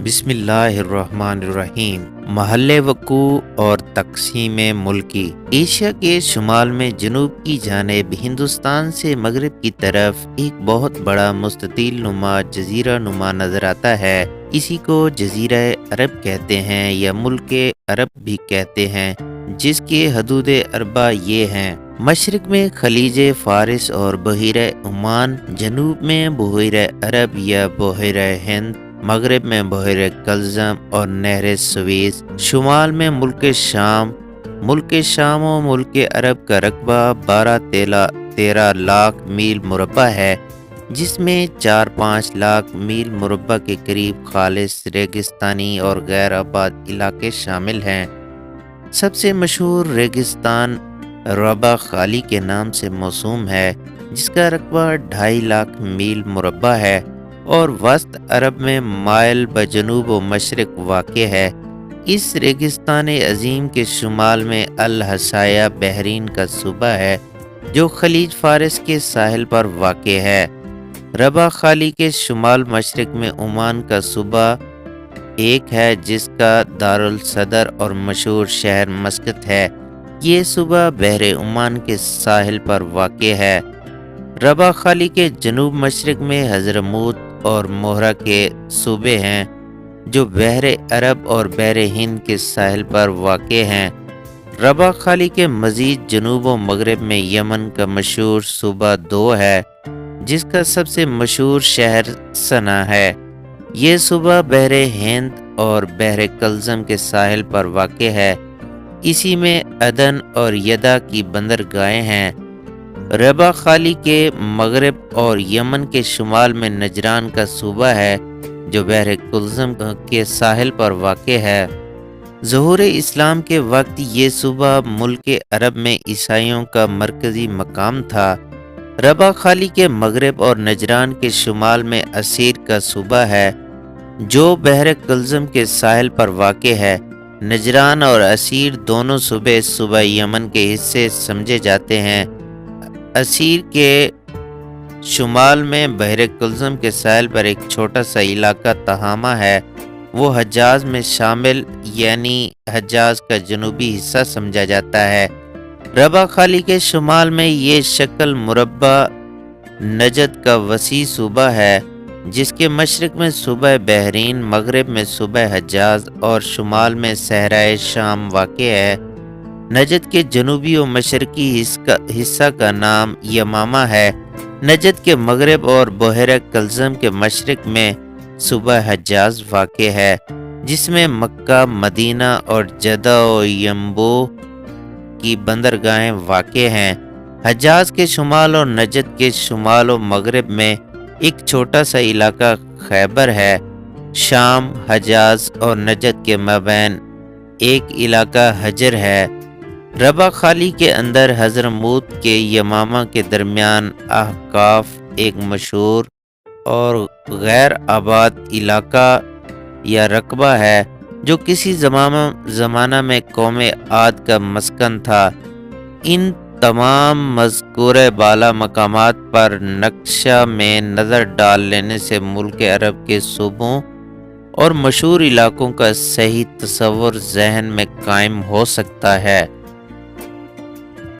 بسم اللہ الرحمن الرحیم۔ محل وقوع اور تقسیم ملکی۔ ایشیا کے شمال میں جنوب کی جانب ہندوستان سے مغرب کی طرف ایک بہت بڑا مستطیل نما جزیرہ نما نظر آتا ہے۔ اسی کو جزیرہ عرب کہتے ہیں یا ملک عرب بھی کہتے ہیں، جس کے حدود اربع یہ ہیں: مشرق میں خلیج فارس اور بحیرہ عمان، جنوب میں بحیرہ عرب یا بحیرہ ہند، مغرب میں بحیرہ کلزم اور نہر سویس، شمال میں ملک شام۔ ملک شام و ملک عرب کا رقبہ 12-13 لاکھ میل مربع ہے، جس میں 4-5 لاکھ میل مربع کے قریب خالص ریگستانی اور غیر آباد علاقے شامل ہیں۔ سب سے مشہور ریگستان ربہ خالی کے نام سے موسوم ہے، جس کا رقبہ 2.5 لاکھ میل مربع ہے اور وسط عرب میں مائل بجنوب و مشرق واقع ہے۔ اس ریگستان عظیم کے شمال میں الحصایہ بحرین کا صوبہ ہے، جو خلیج فارس کے ساحل پر واقع ہے۔ ربہ خالی کے شمال مشرق میں عمان کا صوبہ ایک ہے، جس کا دارالصدر اور مشہور شہر مسقط ہے۔ یہ صوبہ بحر عمان کے ساحل پر واقع ہے۔ ربہ خالی کے جنوب مشرق میں حضرموت اور موہرہ کے صوبے ہیں، جو بحر عرب اور بحر ہند کے ساحل پر واقع ہیں۔ ربہ خالی کے مزید جنوب و مغرب میں یمن کا مشہور صوبہ دو ہے، جس کا سب سے مشہور شہر صنعا ہے۔ یہ صوبہ بحر ہند اور بحر کلزم کے ساحل پر واقع ہے۔ اسی میں عدن اور یدا کی بندرگاہیں ہیں۔ ربہ خالی کے مغرب اور یمن کے شمال میں نجران کا صوبہ ہے، جو بحر کلزم کے ساحل پر واقع ہے۔ ظہور اسلام کے وقت یہ صوبہ ملک عرب میں عیسائیوں کا مرکزی مقام تھا۔ ربہ خالی کے مغرب اور نجران کے شمال میں عسیر کا صوبہ ہے، جو بحر کلزم کے ساحل پر واقع ہے۔ نجران اور عسیر دونوں صوبہ یمن کے حصے سمجھے جاتے ہیں۔ عسیر کے شمال میں بحر کلزم کے ساحل پر ایک چھوٹا سا علاقہ تہامہ ہے، وہ حجاز میں شامل یعنی حجاز کا جنوبی حصہ سمجھا جاتا ہے۔ ربہ خالی کے شمال میں یہ شکل مربع نجد کا وسیع صوبہ ہے، جس کے مشرق میں صوبہ بحرین، مغرب میں صوبہ حجاز اور شمال میں صحرائے شام واقع ہے۔ نجد کے جنوبی و مشرقی حصہ کا نام یمامہ ہے۔ نجد کے مغرب اور بحیرہ کلزم کے مشرق میں صوبہ حجاز واقع ہے، جس میں مکہ، مدینہ اور جدہ و ینبوع کی بندرگاہیں واقع ہیں۔ حجاز کے شمال اور نجد کے شمال و مغرب میں ایک چھوٹا سا علاقہ خیبر ہے۔ شام، حجاز اور نجد کے مابین ایک علاقہ حجر ہے۔ ربہ خالی کے اندر حضرموت کے یمامہ کے درمیان احقاف ایک مشہور اور غیر آباد علاقہ یا رقبہ ہے، جو کسی زمانہ میں قوم عاد کا مسکن تھا۔ ان تمام مذکورہ بالا مقامات پر نقشہ میں نظر ڈال لینے سے ملک عرب کے صوبوں اور مشہور علاقوں کا صحیح تصور ذہن میں قائم ہو سکتا ہے۔